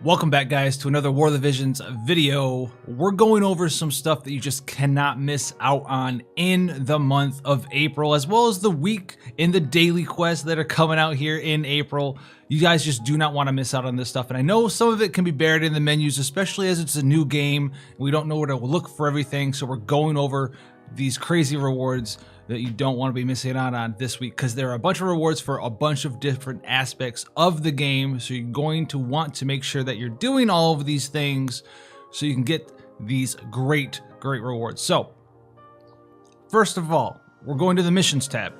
Welcome back, guys, to another War of the Visions video. We're going over some stuff that you just cannot miss out on in the month of April, as well as the week in the daily quests that are coming out here in April. You guys just do not want to miss out on this stuff. And I know some of it can be buried in the menus, especially as it's a new game. We don't know where to look for everything. So we're going over these crazy rewards that you don't want to be missing out on this week, because there are a bunch of rewards for a bunch of different aspects of the game. So you're going to want to make sure that you're doing all of these things so you can get these great rewards. So first of all, we're going to the missions tab.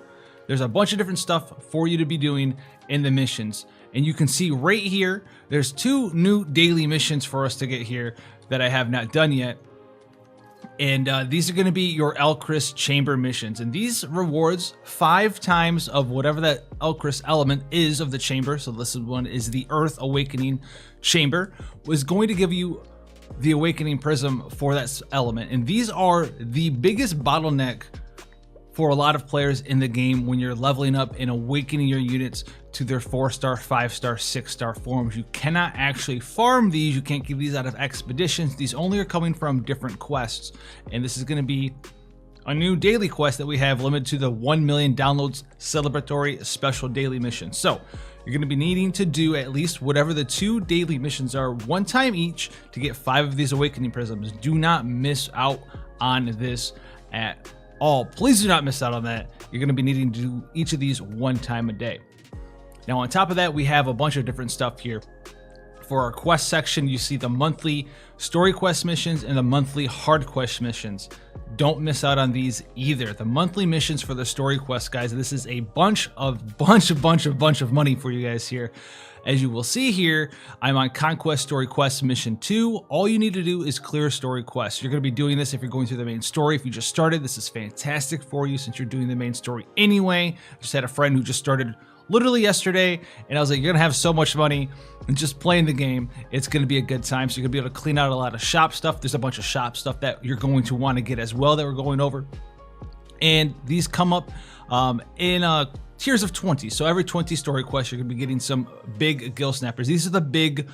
There's a bunch of different stuff for you to be doing in the missions. And you can see right here, there's 2 new daily missions for us to get here that I have not done yet. And these are going to be your Elchris chamber missions, and these rewards 5 times of whatever that Elchris element is of the chamber. So this one is the Earth Awakening chamber, was going to give you the Awakening Prism for that element. And these are the biggest bottleneck for a lot of players in the game when you're leveling up and awakening your units to their 4-star, 5-star, 6-star forms. You cannot actually farm these. You can't get these out of expeditions. These only are coming from different quests. And this is going to be a new daily quest that we have limited to the 1 million downloads celebratory special daily mission. So you're going to be needing to do at least whatever the 2 daily missions are, 1 time each, to get 5 of these awakening prisms. Do not miss out on this at all. Please do not miss out on that. You're going to be needing to do each of these 1 time a day. Now, on top of that, we have a bunch of different stuff here. For our quest section, you see the monthly story quest missions and the monthly hard quest missions. Don't miss out on these either. The monthly missions for the story quest, guys, this is a bunch of money for you guys here. As you will see here, I'm on Conquest Story Quest Mission 2. All you need to do is clear story quests. You're going to be doing this if you're going through the main story. If you just started, this is fantastic for you since you're doing the main story anyway. I just had a friend who just started literally yesterday, and I was like, you're going to have so much money and just playing the game. It's going to be a good time. So you're going to be able to clean out a lot of shop stuff. There's a bunch of shop stuff that you're going to want to get as well that we're going over. And these come up in tiers of 20. So every 20 story quest, you're going to be getting some big gil snappers. These are the big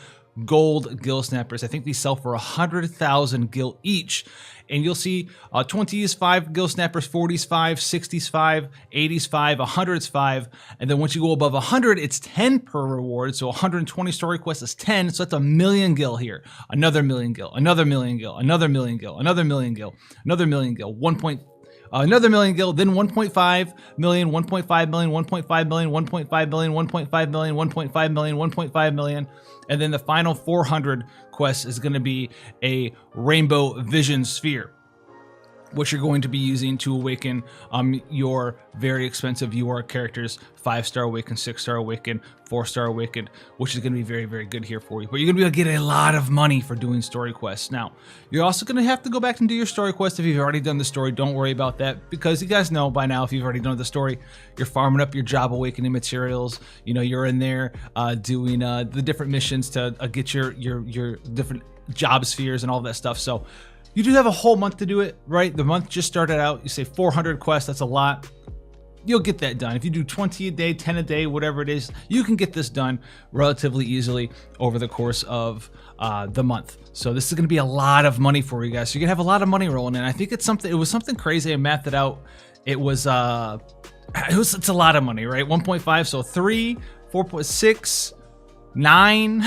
gold gil snappers. I think these sell for 100,000 gil each. And you'll see 20 is 5 gil snappers, 40s 5, 60s 5, 80s 5, 100s 5. And then once you go above 100, it's 10 per reward. So 120 story quests is 10. So that's a million gil here. Another million gil, another million gil, another million gil, another million gil, another million gil, another million gil, then 1.5 million, 1.5 million, 1.5 million, 1.5 million, 1.5 million, 1.5 million, 1.5 million. And then the final 400 quest is going to be a Rainbow Vision Sphere, which you're going to be using to awaken your very expensive UR characters, 5-star awaken, 6-star awaken, 4-star awaken, which is going to be very good here for you. But you're going to be able to get a lot of money for doing story quests. Now, you're also going to have to go back and do your story quest if you've already done the story. Don't worry about that, because you guys know by now, if you've already done the story, you're farming up your job awakening materials. You know, you're in there doing the different missions to get your different job spheres and all that stuff. So you do have a whole month to do it, right? The month just started out. You say 400 quests, that's a lot. You'll get that done. If you do 20 a day, 10 a day, whatever it is, you can get this done relatively easily over the course of the month. So this is going to be a lot of money for you guys. So you're going to have a lot of money rolling in. I think it was something crazy. I mapped it out. It's a lot of money, right? 1.5, so 3, 4.6, 9,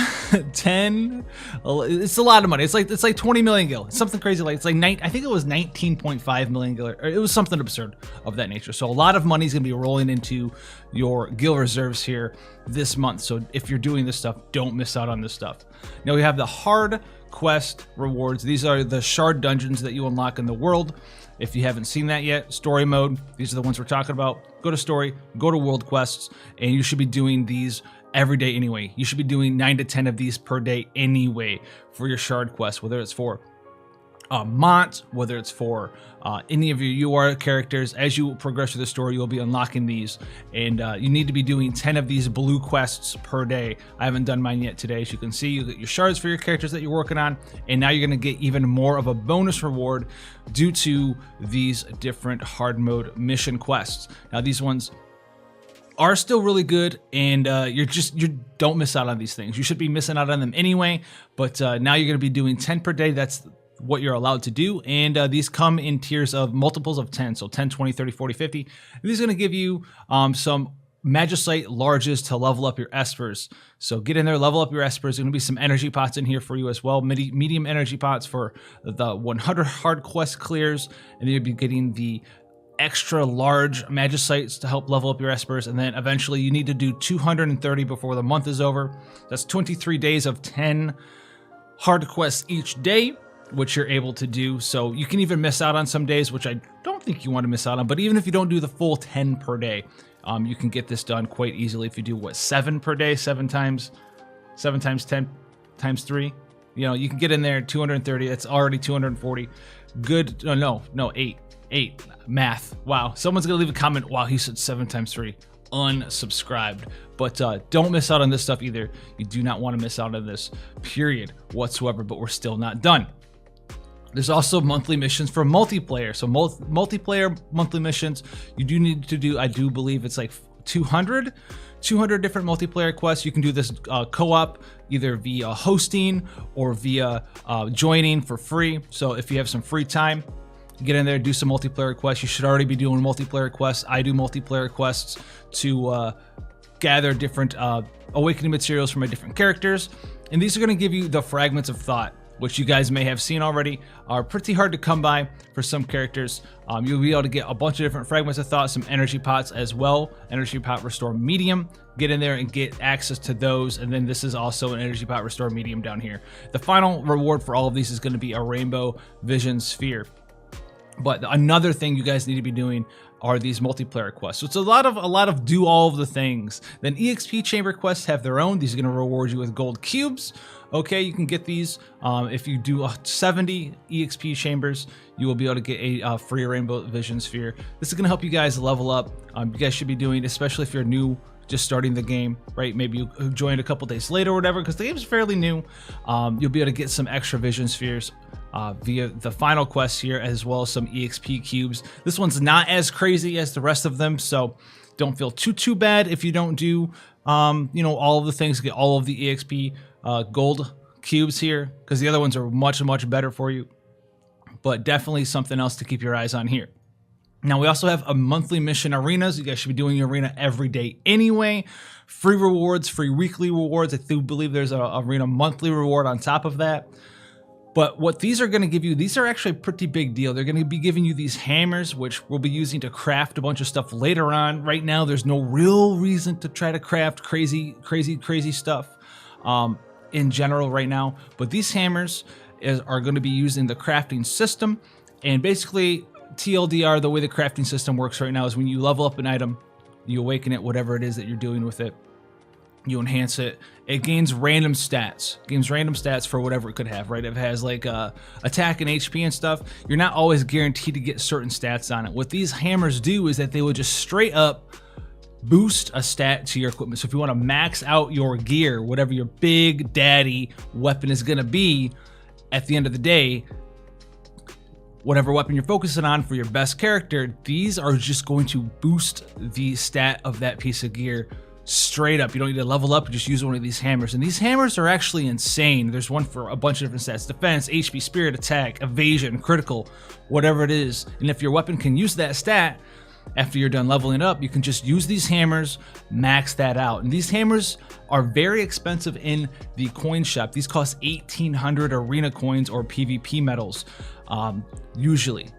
10. It's a lot of money. It's like 20 million gil. It's something crazy. Like it's like I think it was 19.5 million gil. Or it was something absurd of that nature. So a lot of money is going to be rolling into your gil reserves here this month. So if you're doing this stuff, don't miss out on this stuff. Now we have the hard quest rewards. These are the shard dungeons that you unlock in the world. If you haven't seen that yet, story mode, these are the ones we're talking about. Go to story, go to world quests, and you should be doing these every day anyway. You should be doing 9 to 10 of these per day anyway for your shard quest, whether it's for Mont, whether it's for any of your UR characters. As you progress through the story, you'll be unlocking these, and you need to be doing 10 of these blue quests per day. I haven't done mine yet today. As you can see, you get your shards for your characters that you're working on, and now you're going to get even more of a bonus reward due to these different hard mode mission quests. Now these ones are still really good, and you don't miss out on these things. You should be missing out on them anyway, but now you're going to be doing 10 per day. That's what you're allowed to do, and these come in tiers of multiples of 10, so 10, 20, 30, 40, 50. And these are going to give you some Magicite larges to level up your espers. So get in there, level up your espers. There's going to be some energy pots in here for you as well. Medium energy pots for the 100 hard quest clears, and then you'll be getting the extra large Magicites to help level up your espers. And then eventually you need to do 230 before the month is over. That's 23 days of 10 hard quests each day, which you're able to do. So you can even miss out on some days, which I don't think you want to miss out on. But even if you don't do the full 10 per day, you can get this done quite easily if you do, what, 7 per day, 7 times 10 times 3. You know, you can get in there 230. That's already 240. Good. No, 8 math. Wow. Someone's gonna leave a comment. Wow, he said 7 times 3. Unsubscribed. But don't miss out on this stuff either. You do not want to miss out on this, period, whatsoever. But we're still not done. There's also monthly missions for multiplayer. So multiplayer monthly missions, you do need to do, I do believe it's like 200 different multiplayer quests. You can do this co-op either via hosting or via joining for free. So if you have some free time, get in there, do some multiplayer quests. You should already be doing multiplayer quests. I do multiplayer quests to gather different awakening materials for my different characters. And these are going to give you the fragments of thought, which you guys may have seen already, are pretty hard to come by for some characters. You'll be able to get a bunch of different fragments of thought, some energy pots as well. Energy pot restore medium. Get in there and get access to those. And then this is also an energy pot restore medium down here. The final reward for all of these is going to be a rainbow vision sphere. But another thing you guys need to be doing are these multiplayer quests. So it's a lot of do all of the things. Then EXP chamber quests have their own. These are going to reward you with gold cubes. Okay, you can get these if you do 70 EXP chambers. You will be able to get a free rainbow vision sphere. This is going to help you guys level up. You guys should be doing, especially if you're new, just starting the game, right? Maybe you joined a couple days later or whatever, because the game's fairly new. You'll be able to get some extra vision spheres via the final quest here, as well as some EXP cubes. This one's not as crazy as the rest of them, so don't feel too bad if you don't do all of the things to get all of the EXP gold cubes here, because the other ones are much better for you. But definitely something else to keep your eyes on here. Now, we also have a monthly mission arenas. You guys should be doing your arena every day anyway. Free rewards, free weekly rewards. I do believe there's a arena monthly reward on top of that. But what these are going to give you, these are actually a pretty big deal. They're going to be giving you these hammers, which we'll be using to craft a bunch of stuff later on. Right now, there's no real reason to try to craft crazy stuff in general right now. But these hammers are going to be used in the crafting system. And basically, TLDR, the way the crafting system works right now is when you level up an item, you awaken it, whatever it is that you're doing with it, you enhance it, it gains random stats. For whatever it could have, right? If it has like attack and HP and stuff, you're not always guaranteed to get certain stats on it. What these hammers do is that they will just straight up boost a stat to your equipment. So if you want to max out your gear, whatever your big daddy weapon is going to be at the end of the day, whatever weapon you're focusing on for your best character, these are just going to boost the stat of that piece of gear straight up. You don't need to level up, you just use one of these hammers. And these hammers are actually insane. There's one for a bunch of different stats: defense, HP, spirit, attack, evasion, critical, whatever it is. And if your weapon can use that stat after you're done leveling up, you can just use these hammers, max that out. And these hammers are very expensive in the coin shop. These cost 1,800 arena coins or PvP medals usually,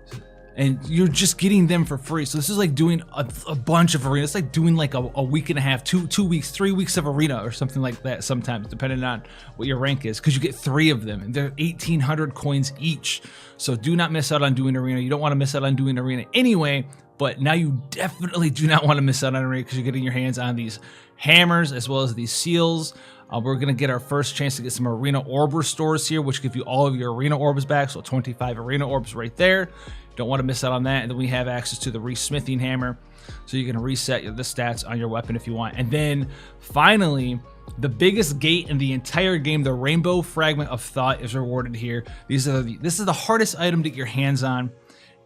and you're just getting them for free. So this is like doing a bunch of arena. It's like doing like a week and a half, 2 weeks, 3 weeks of arena or something like that sometimes, depending on what your rank is, because you get 3 of them and they're 1,800 coins each. So do not miss out on doing arena. You don't want to miss out on doing arena anyway, but now you definitely do not want to miss out on arena, because you're getting your hands on these hammers as well as these seals. We're going to get our first chance to get some arena orb restores here, which give you all of your arena orbs back. So 25 arena orbs right there. Don't want to miss out on that. And then we have access to the resmithing hammer, so you can reset the stats on your weapon if you want. And then finally, the biggest gate in the entire game, the rainbow fragment of thought, is rewarded here. This is the hardest item to get your hands on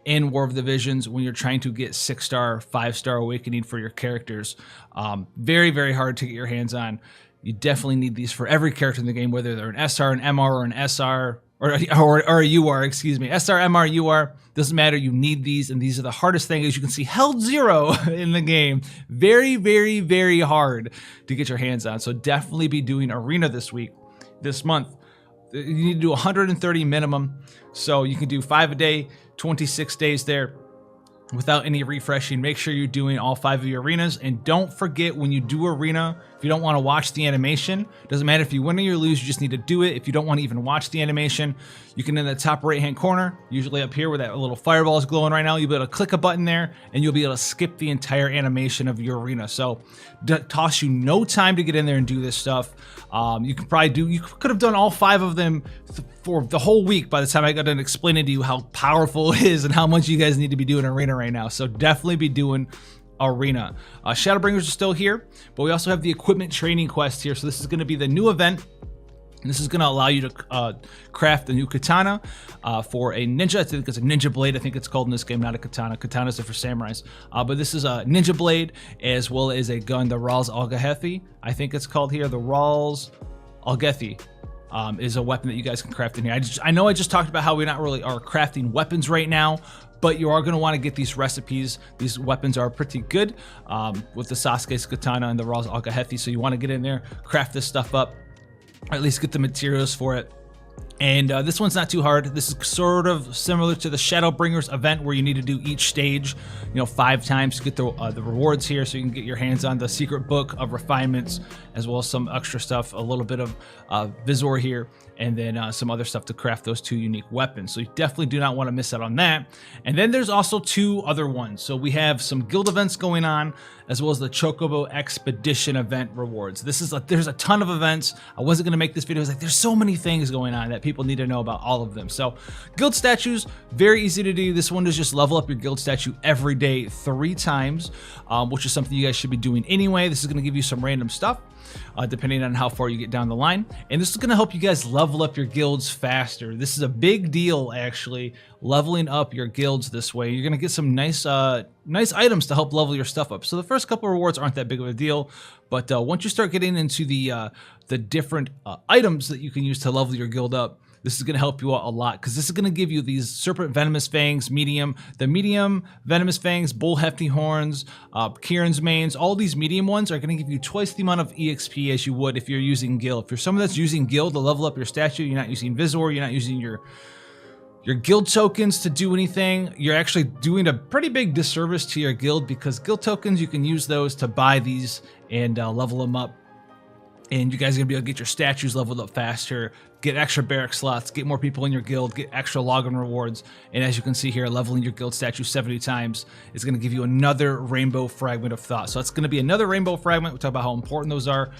in War of the Visions when you're trying to get 6-star, 5-star awakening for your characters. Very, very hard to get your hands on. You definitely need these for every character in the game, whether they're an SR, an MR, or an SR, or a UR, excuse me. SR, MR, UR, doesn't matter. You need these, and these are the hardest thing. As you can see, held 0 in the game. Very, very, very hard to get your hands on. So definitely be doing Arena this month. You need to do 130 minimum. So you can do 5 a day, 26 days there without any refreshing. Make sure you're doing all 5 of your arenas, and don't forget when you do arena, if you don't want to watch the animation, doesn't matter if you win or you lose, you just need to do it. If you don't want to even watch the animation, you can in the top right hand corner, usually up here where that little fireball is glowing right now, you'll be able to click a button there and you'll be able to skip the entire animation of your arena. So toss you no time to get in there and do this stuff. You could have done all 5 of them for the whole week by the time I got done explaining to you how powerful it is and how much you guys need to be doing arena right now. So definitely be doing arena. Shadowbringers are still here, but we also have the equipment training quest here. So this is going to be the new event, and this is going to allow you to craft a new katana for a ninja. I think it's a ninja blade. I think it's called in this game, not a katana. Katanas are for samurais, but this is a ninja blade as well as a gun, the Rals Algahethi. I think it's called here, the Rals Algahethi. Is a weapon that you guys can craft in here. I know I just talked about how we not really are crafting weapons right now, but you are going to want to get these recipes. These weapons are pretty good with the Sasuke's katana and the Rals Algahethi, so you want to get in there, craft this stuff up, or at least get the materials for it. And this one's not too hard. This is sort of similar to the Shadowbringers event where you need to do each stage, 5 times to get the rewards here, so you can get your hands on the secret book of refinements, as well as some extra stuff, a little bit of Visor here, and then some other stuff to craft those 2 unique weapons. So you definitely do not want to miss out on that. And then there's also 2 other ones. So we have some guild events going on, as well as the Chocobo Expedition event rewards. There's a ton of events. I wasn't going to make this video. I was like, there's so many things going on that people need to know about all of them. So guild statues, very easy to do. This one is just level up your guild statue every day 3 times, which is something you guys should be doing anyway. This is going to give you some random stuff. Depending on how far you get down the line. And this is going to help you guys level up your guilds faster. This is a big deal, actually, leveling up your guilds this way. You're going to get some nice items to help level your stuff up. So the first couple of rewards aren't that big of a deal, but once you start getting into the different items that you can use to level your guild up, this is going to help you out a lot, because this is going to give you these Serpent Venomous Fangs, the medium Venomous Fangs, Bull Hefty Horns, Kieran's Manes. All these medium ones are going to give you twice the amount of EXP as you would if you're using Guild. If you're someone that's using Guild to level up your statue, you're not using Visor, you're not using your guild tokens to do anything, you're actually doing a pretty big disservice to your guild, because guild tokens, you can use those to buy these and level them up. And you guys are going to be able to get your statues leveled up faster, get extra barrack slots, get more people in your guild, get extra login rewards. And as you can see here, leveling your guild statue 70 times is going to give you another rainbow fragment of thought. So it's going to be another rainbow fragment. We talk about how important those are.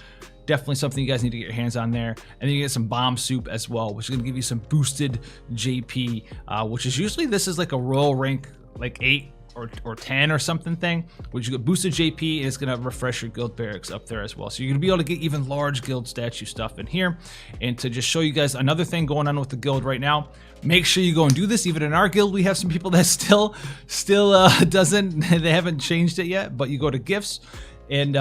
Definitely something you guys need to get your hands on there. And then you get some bomb soup as well, which is going to give you some boosted JP, which is usually, this is like a royal rank, like 8 or 10 or something thing, which you get boosted JP, and it's going to refresh your guild barracks up there as well. So you're going to be able to get even large guild statue stuff in here. And to just show you guys another thing going on with the guild right now, make sure you go and do this. Even in our guild, we have some people that still they haven't changed it yet, but you go to gifts, and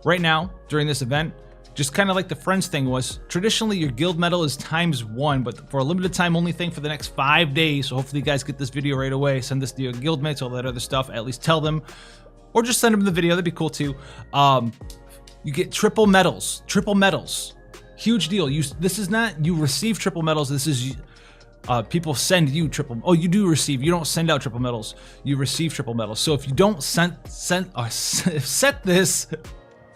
right now during this event, just kind of like the friends thing was, traditionally your guild medal is ×1, but for a limited time only thing for the next 5 days. So hopefully you guys get this video right away, send this to your guild mates, all that other stuff, at least tell them, or just send them the video, that'd be cool too. You get triple medals, huge deal. This is not, you receive triple medals, this is people send you triple. Oh, you do receive. You don't send out triple medals. You receive triple medals. So if you don't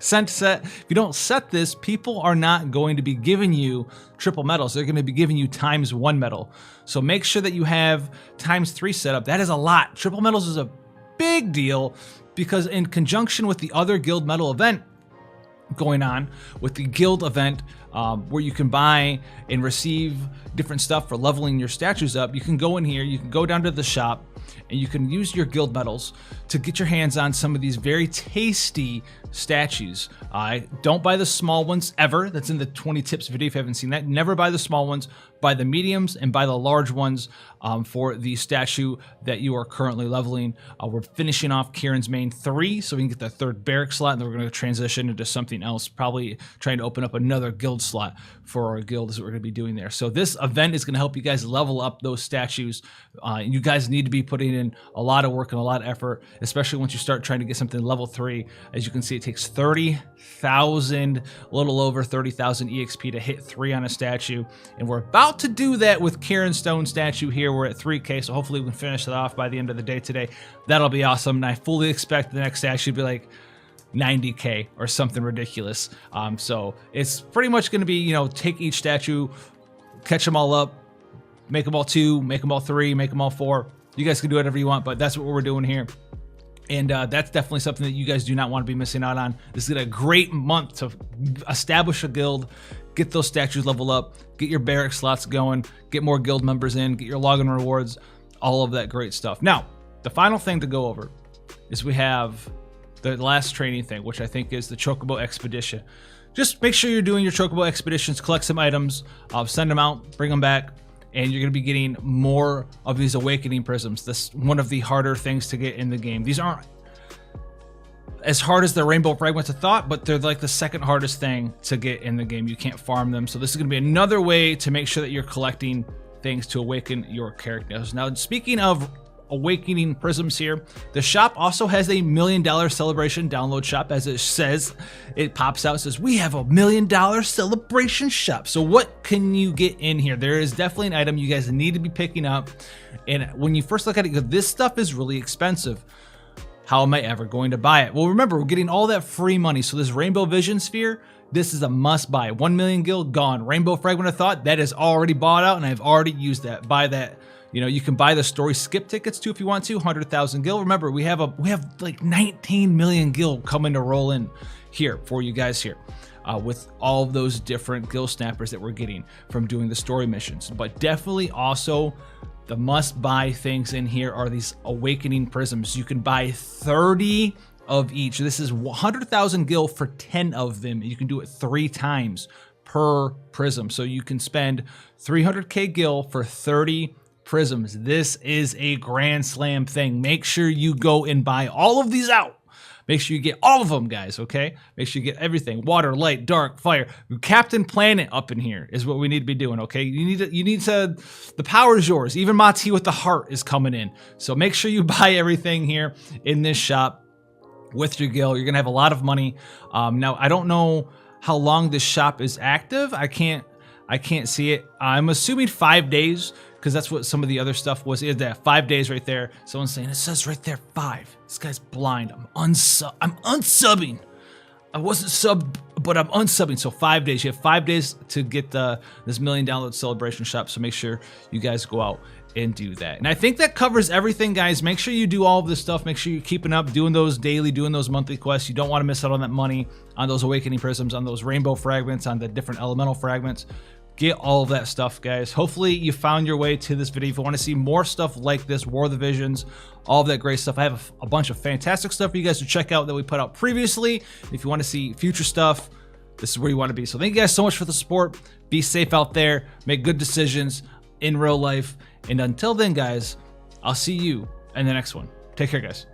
if you don't set this, people are not going to be giving you triple medals. They're going to be giving you ×1 medal. So make sure that you have ×3 set up. That is a lot. Triple medals is a big deal, because in conjunction with the other guild medal event going on, with the guild event where you can buy and receive different stuff for leveling your statues up, you can go in here, you can go down to the shop, and you can use your guild medals to get your hands on some of these very tasty statues. Don't buy the small ones ever. That's in the 20 tips video if you haven't seen that. Never buy the small ones. Buy the mediums and buy the large ones for the statue that you are currently leveling. We're finishing off Kieran's main 3 so we can get the 3rd barrack slot, and then we're going to transition into something else, probably trying to open up another guild slot for our guild is what we're going to be doing there. So this event is going to help you guys level up those statues. You guys need to be putting in a lot of work and a lot of effort, especially once you start trying to get something level 3. As you can see, it takes 30,000, a little over 30,000 EXP to hit 3 on a statue, and we're about to do that with Kieran's stone statue here. We're at 3K, so hopefully we can finish it off by the end of the day today. That'll be awesome, and I fully expect the next statue to be like 90K or something ridiculous. So it's pretty much going to be, you know, take each statue, catch them all up, make them all 2, make them all 3, make them all 4. You guys can do whatever you want, but that's what we're doing here. And that's definitely something that you guys do not want to be missing out on. This is a great month to establish a guild, get those statues leveled up, get your barrack slots going, get more guild members in, get your login rewards, all of that great stuff. Now, the final thing to go over is we have the last training thing, which I think is the Chocobo Expedition. Just make sure you're doing your Chocobo Expeditions, collect some items, send them out, bring them back, and you're going to be getting more of these awakening prisms. This is one of the harder things to get in the game. These aren't as hard as the rainbow fragments of thought, but they're like the second hardest thing to get in the game. You can't farm them. So this is going to be another way to make sure that you're collecting things to awaken your characters. Now, speaking of awakening prisms here, the shop also has a $1 million celebration download shop. As it says, it pops out, says we have a $1 million celebration shop. So what can you get in here? There is definitely an item you guys need to be picking up, and when you first look at it, you go, this stuff is really expensive. How am I ever going to buy it? Well, remember, we're getting all that free money. So this Rainbow Vision Sphere, this is a must buy. 1 million gil gone. Rainbow Fragment of Thought, that is already bought out, and I've already used that. Buy that. You know, you can buy the story skip tickets too if you want to. 100,000 gil. Remember, we have like 19 million gil coming to roll in here for you guys here, with all of those different gil snappers that we're getting from doing the story missions. But definitely also the must buy things in here are these awakening prisms. You can buy 30 of each. This is 100,000 gil for 10 of them. You can do it 3 times per prism. So you can spend 300k gil for 30 prisms. This is a grand slam thing. Make sure you go and buy all of these out. Make sure you get all of them, guys, okay? Make sure you get everything. Water, light, dark, fire. Captain Planet up in here is what we need to be doing, okay? You need to, the power is yours. Even Mati with the heart is coming in. So make sure you buy everything here in this shop with your gil. You're gonna have a lot of money. Now, I don't know how long this shop is active. I can't see it. I'm assuming 5 days, because that's what some of the other stuff was. Is that 5 days right there? Someone's saying it says right there 5. This guy's blind. I'm unsubbing. I wasn't sub, but I'm unsubbing. So 5 days. You have 5 days to get this $1 million download celebration shop. So make sure you guys go out and do that. And I think that covers everything, guys. Make sure you do all of this stuff. Make sure you're keeping up, doing those daily, doing those monthly quests. You don't want to miss out on that money, on those awakening prisms, on those rainbow fragments, on the different elemental fragments. Get all of that stuff, guys. Hopefully you found your way to this video. If you want to see more stuff like this, War of the Visions, all of that great stuff, I have a bunch of fantastic stuff for you guys to check out that we put out previously. If you want to see future stuff, this is where you want to be. So thank you guys so much for the support. Be safe out there. Make good decisions in real life. And until then, guys, I'll see you in the next one. Take care, guys.